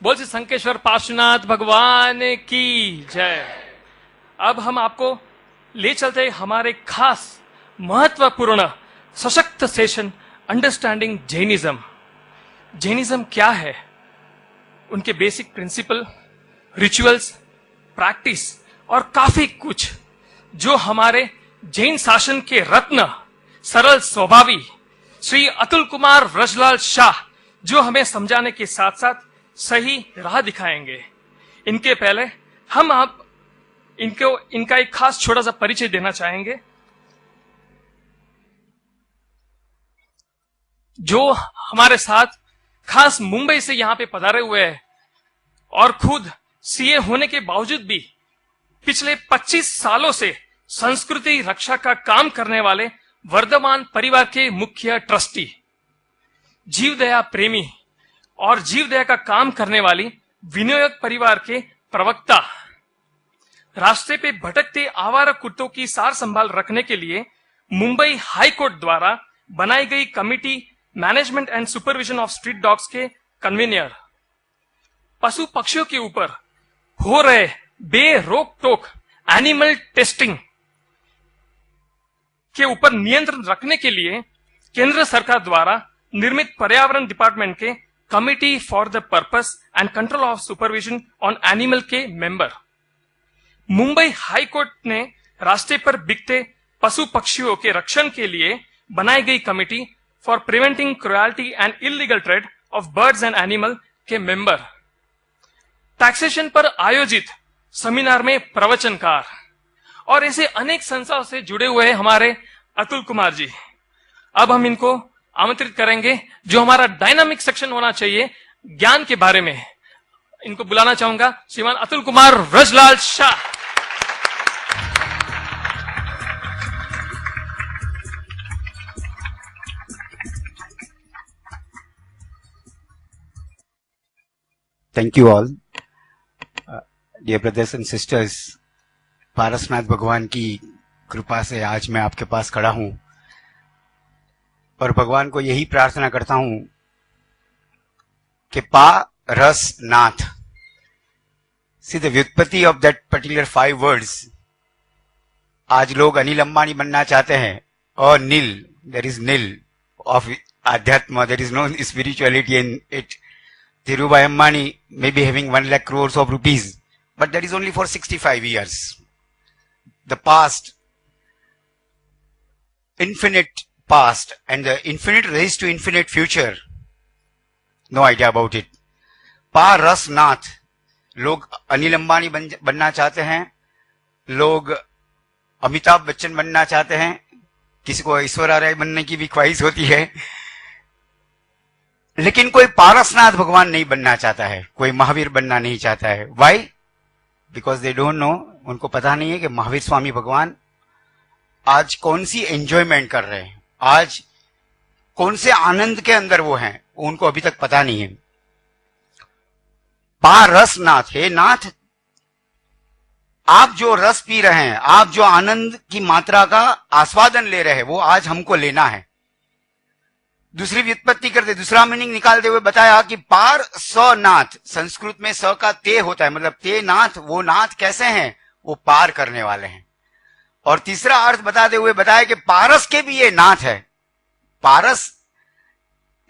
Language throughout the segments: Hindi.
बोल श्री शंकेश्वर पार्श्वनाथ भगवान की जय। अब हम आपको ले चलते हैं हमारे खास महत्वपूर्ण सशक्त सेशन अंडरस्टैंडिंग जैनिज्म। जैनिज्म क्या है, उनके बेसिक प्रिंसिपल, रिचुअल्स, प्रैक्टिस और काफी कुछ जो हमारे जैन शासन के रत्न सरल स्वभावी श्री अतुल कुमार व्रजलाल शाह जो हमें समझाने के साथ साथ सही राह दिखाएंगे। इनके पहले हम आप इनका एक खास छोटा सा परिचय देना चाहेंगे। जो हमारे साथ खास मुंबई से यहां पे पधारे हुए हैं और खुद सीए होने के बावजूद भी पिछले 25 सालों से संस्कृति रक्षा का काम करने वाले वर्धमान परिवार के मुख्य ट्रस्टी, जीवदया प्रेमी और जीवदया का काम करने वाली विनियोग परिवार के प्रवक्ता, रास्ते पे भटकते आवारा कुत्तों की सार संभाल रखने के लिए मुंबई हाई कोर्ट द्वारा बनाई गई committee management and supervision of street dogs के कन्वीनर, पशु पक्षियों के ऊपर हो रहे बेरोक टोक एनिमल टेस्टिंग के ऊपर नियंत्रण रखने के लिए केंद्र सरकार द्वारा निर्मित पर्यावरण डिपार्टमेंट के committee for the purpose and control of supervision on animal के मेंबर, मुंबई हाई कोर्ट ने रास्ते पर बिकते पशु पक्षियों के रक्षण के लिए बनाई गई committee for preventing cruelty and illegal trade off birds and animal के मेंबर, टैक्सेशन पर आयोजित सेमिनार में प्रवचनकार और ऐसे अनेक संस्थाओं से जुड़े हुए हैं हमारे अतुल कुमार जी। अब हम इनको आमंत्रित करेंगे जो हमारा डायनामिक सेक्शन होना चाहिए ज्ञान के बारे में। इनको बुलाना चाहूंगा श्रीमान Atul Kumar Vrajlal Shah. Thank you all. Dear brothers and sisters, Parasnath भगवान की कृपा से आज मैं आपके पास खड़ा हूं और भगवान को यही प्रार्थना करता हूं कि पारस नाथ, सी द व्युत्पत्ति ऑफ दैट पर्टिकुलर 5 वर्ड्स। आज लोग अनिल अंबानी बनना चाहते हैं और nil, there is nil of आध्यात्म, there is no spirituality in it. Dhirubhai Ambani may be having 1 lakh crores of rupees, but that is only for 65 years. The past, infinite past and the infinite race to infinite future, no idea about it. Parasnath, लोग अनिल अंबानी बनना चाहते हैं, लोग अमिताभ बच्चन बनना चाहते हैं, किसी को ऐश्वर्या राय बनने की भी ख्वाहिश होती है, लेकिन कोई पारसनाथ भगवान नहीं बनना चाहता है, कोई महावीर बनना नहीं चाहता है। Why? Because they don't know, उनको पता नहीं है कि महावीर स्वामी भगवान आज कौन सी एंजॉयमेंट कर रहे हैं, आज कौन से आनंद के अंदर वो हैं, उनको अभी तक पता नहीं है। पारसनाथ है नाथ, आप जो रस पी रहे हैं, आप जो आनंद की मात्रा का आस्वादन ले रहे हैं, वो आज हमको लेना है। दूसरी व्युत्पत्ति करते, दूसरा मीनिंग निकालते हुए बताया कि पार स नाथ, संस्कृत में स का ते होता है, मतलब ते नाथ, वो नाथ कैसे हैं, वो पार करने वाले हैं। और तीसरा अर्थ बताते हुए बताया कि पारस के भी ये नाथ है। Paras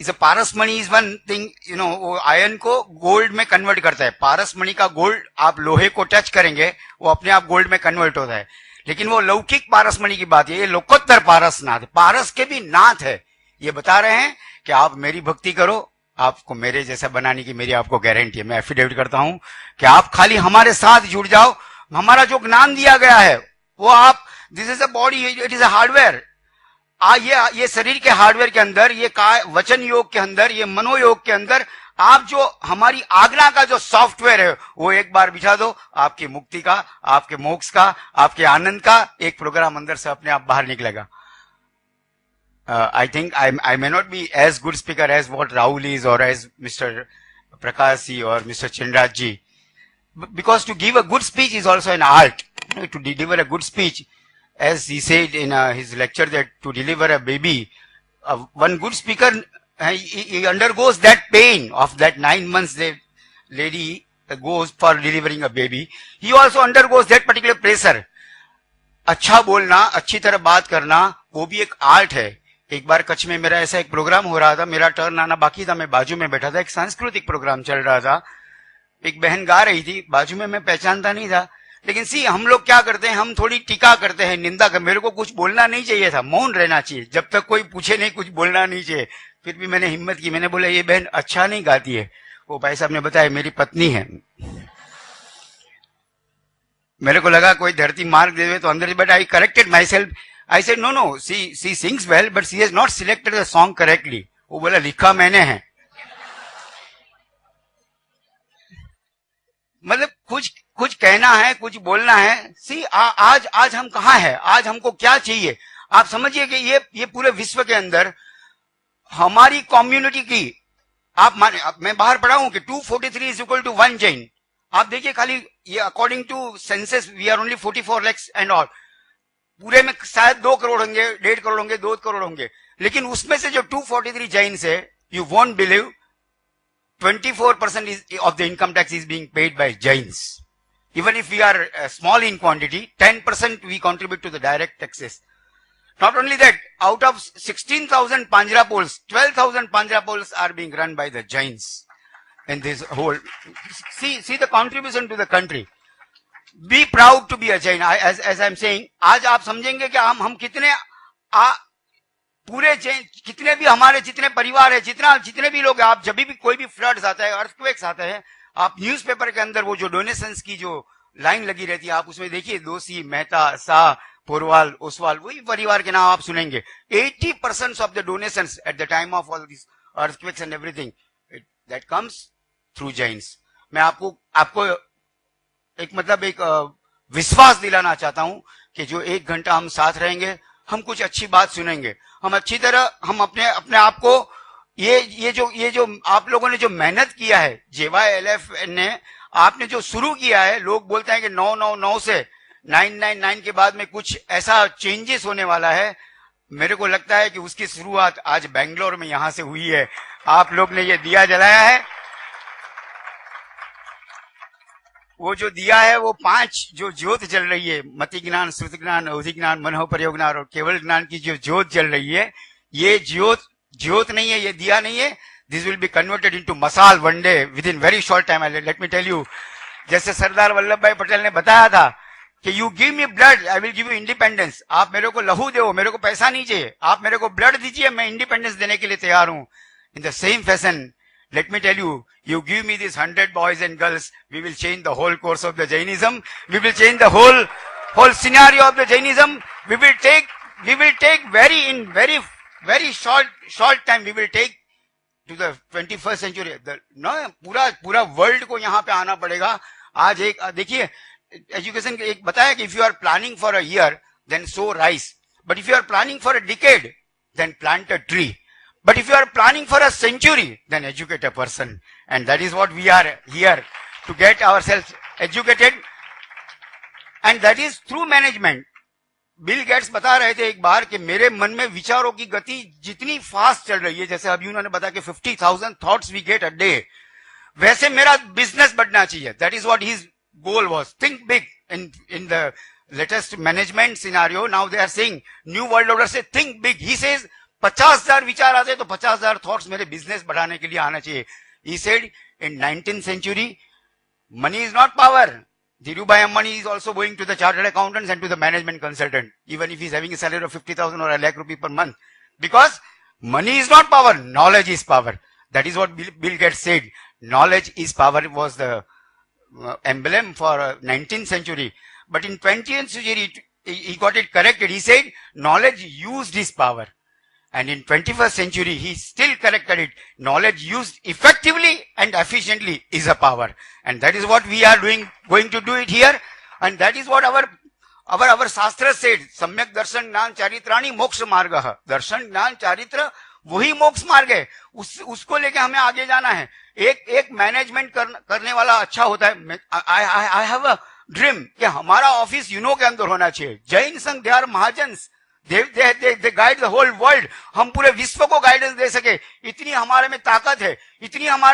is a paras mani is one thing, you know, वो आयन को गोल्ड में कन्वर्ट करता है। पारस मणि का गोल्ड, आप लोहे को टच करेंगे वो अपने आप गोल्ड में कन्वर्ट होता है, लेकिन वो लौकिक पारस मणि की बात है, ये लोकोत्तर पारस नाथ, पारस के भी नाथ है। ये बता रहे हैं कि आप मेरी भक्ति करो, आपको मेरे जैसा बनाने की मेरी आपको गारंटी है। मैं एफिडेविट करता हूं कि आप खाली हमारे साथ जुड़ जाओ, हमारा जो ज्ञान दिया गया है वो आप, this is a body, it is a hardware. ये शरीर के हार्डवेयर के अंदर, ये वचन योग के अंदर, ये मनोयोग के अंदर आप जो हमारी आज्ञा का जो सॉफ्टवेयर है वो एक बार बिछा दो, आपकी मुक्ति का, आपके मोक्ष का, आपके आनंद का एक प्रोग्राम अंदर से अपने आप बाहर निकलेगा। I think I may not be as good speaker as what Rahul is or as Mr. Prakash ji or Mr. Chindraj ji, because to give a good speech is also an art. To deliver a good speech, as he said in his lecture, that to deliver a baby, one good speaker, he undergoes that pain of that 9 months. lady goes for delivering a baby, he also undergoes that particular pressure. अच्छा बोलना, अच्छी तरह बात करना, वो भी एक आर्ट है. एक बार कच्छ में मेरा ऐसा एक प्रोग्राम हो रहा था, मेरा टर्न आना बाकी था, मैं बाजू में बैठा था, एक सांस्कृतिक प्रोग्राम चल रहा था, एक बहन गा रही थी, बाजू में मैं पहचानता नहीं था, लेकिन सी हम लोग क्या करते हैं, हम थोड़ी टीका करते हैं, निंदा कर, मेरे को कुछ बोलना नहीं चाहिए था, मौन रहना चाहिए, जब तक कोई पूछे नहीं कुछ बोलना नहीं चाहिए. फिर भी मैंने हिम्मत की, मैंने बोला ये बहन अच्छा नहीं गाती है. वो भाई साहब ने बताया मेरी पत्नी है. मेरे को लगा कोई धरती मार्ग दे, तो अंदर से, but I corrected myself. I said no, she sings well but she has not selected the song correctly. वो बोला लिखा मैंने है. मतलब कुछ कहना है, कुछ बोलना है. सी आज हम कहाँ हैं, आज हमको क्या चाहिए. आप समझिए कि ये पूरे विश्व के अंदर हमारी कम्युनिटी की, मैं बाहर पढ़ा हूं कि 243 इज इक्वल टू 1 जैन. आप देखिए खाली ये according to census we are only 44 lakhs and all. पूरे में शायद 2 करोड़ होंगे, 1.5 करोड़ होंगे, 2 करोड़ होंगे, लेकिन उसमें से जो 243 जैन्स है, you won't believe 24% of the income tax is being paid by Jains. Even if we are small in quantity, 10% we contribute to the direct taxes. Not only that, out of 16,000 Panjra polls, 12,000 Panjra polls are being run by the Jains. And this whole, see the contribution to the country. Be proud to be a Jain. As I'm saying, आज आप समझेंगे कि हम कितने पूरे कितने भी हमारे जितने परिवार है, जितने भी लोग हैं, आप जब भी कोई भी फ्लड्स आता है, अर्थक्वेक्स आता है, आप न्यूज़पेपर के अंदर वो जो डोनेशंस की जो लाइन लगी रहती है, आप उसमें देखिए दोषी, मेहता, शाह, पोरवाल, ओसवाल, वही परिवार के नाम आप सुनेंगे. 80% of the donations at the time of all this earthquakes and everything that comes through Jains. मैं आपको एक विश्वास दिलाना चाहता हूं कि जो 1 घंटा हम साथ रहेंगे, हम कुछ अच्छी बात सुनेंगे, हम अच्छी तरह हम अपने आप को ये जो आप लोगों ने जो मेहनत किया है, JYLF ने आपने जो शुरू किया है, लोग बोलते हैं कि 999 से 999 के बाद में कुछ ऐसा चेंजेस होने वाला है. मेरे को लगता है कि उसकी शुरुआत आज बेंगलोर में यहां से हुई है. आप लोग ने ये दिया जलाया है, वो जो दिया है, वो 5 जो ज्योत जल रही है, मति ज्ञान, श्रुति ज्ञान, अवधि ज्ञान, मनोप्रयोग ज्ञान और केवल ज्ञान की जो ज्योत जल रही है, ये ज्योत नहीं है, ये दिया नहीं है. This will be converted into mashal one day within very short time. Let me tell you, जैसे सरदार वल्लभ भाई पटेल ने बताया था कि you give me blood, I will give you independence. आप मेरे को लहू दो, मेरे को पैसा नहीं चाहिए, आप मेरे को ब्लड दीजिए, मैं इंडिपेंडेंस देने के लिए तैयार हूं. In the same fashion, let me tell you, you give me these 100 boys and girls, we will change the whole course of the Jainism. We will change the whole scenario of the Jainism. We will take very short time. We will take to the 21st century. पूरा वर्ल्ड को यहाँ पे आना पड़ेगा. आज एक देखिए, एजुकेशन एक बताया कि if you are planning for a year, then sow rice. But if you are planning for a decade, then plant a tree. But if you are planning for a century, then educate a person. And that is what we are here to get ourselves educated. And that is through management. Bill Gates बता रहे थे एक बार कि मेरे मन में विचारों की गति जितनी फास्ट चल रही है, जैसे अभी उन्होंने बताया कि 50,000 thoughts we get a day, वैसे मेरा बिजनेस बढ़ना चाहिए. That is what his goal was. Think big in the latest management scenario. Now they are saying, new world order से थिंक बिग. ही सेज 50,000 विचार आते तो 50,000 थॉट्स मेरे बिजनेस बढ़ाने के लिए आना चाहिए. He said in 19th century, money is not power. Dhirubhai Ambani is also going to the chartered accountants and to the management consultant, even if he is having a salary of 50,000 or 1 lakh rupee per month. Because money is not power, knowledge is power. That is what Bill Gates said. Knowledge is power was the emblem for 19th century. But in 20th century, he got it corrected. He said knowledge used his power. And in 21st century, he still corrected it. Knowledge used effectively and efficiently is a power. And that is what we are going to do it here. And that is what our Shastra said. Samyak darshan jnana charitrani moksha margah. Darshan jnana charitra वही मोक्ष मार्ग है. उसको लेके हमें आगे जाना है. एक मैनेजमेंट करने वाला अच्छा होता है. I have a dream कि हमारा ऑफिस यूनो के अंदर होना चाहिए. जैन संघ, दे आर महाजन्स. They guide the whole world. हम पूरे विश्व को गाइडेंस दे सके, इतनी हमारे में ताकत है, इतनी हमारे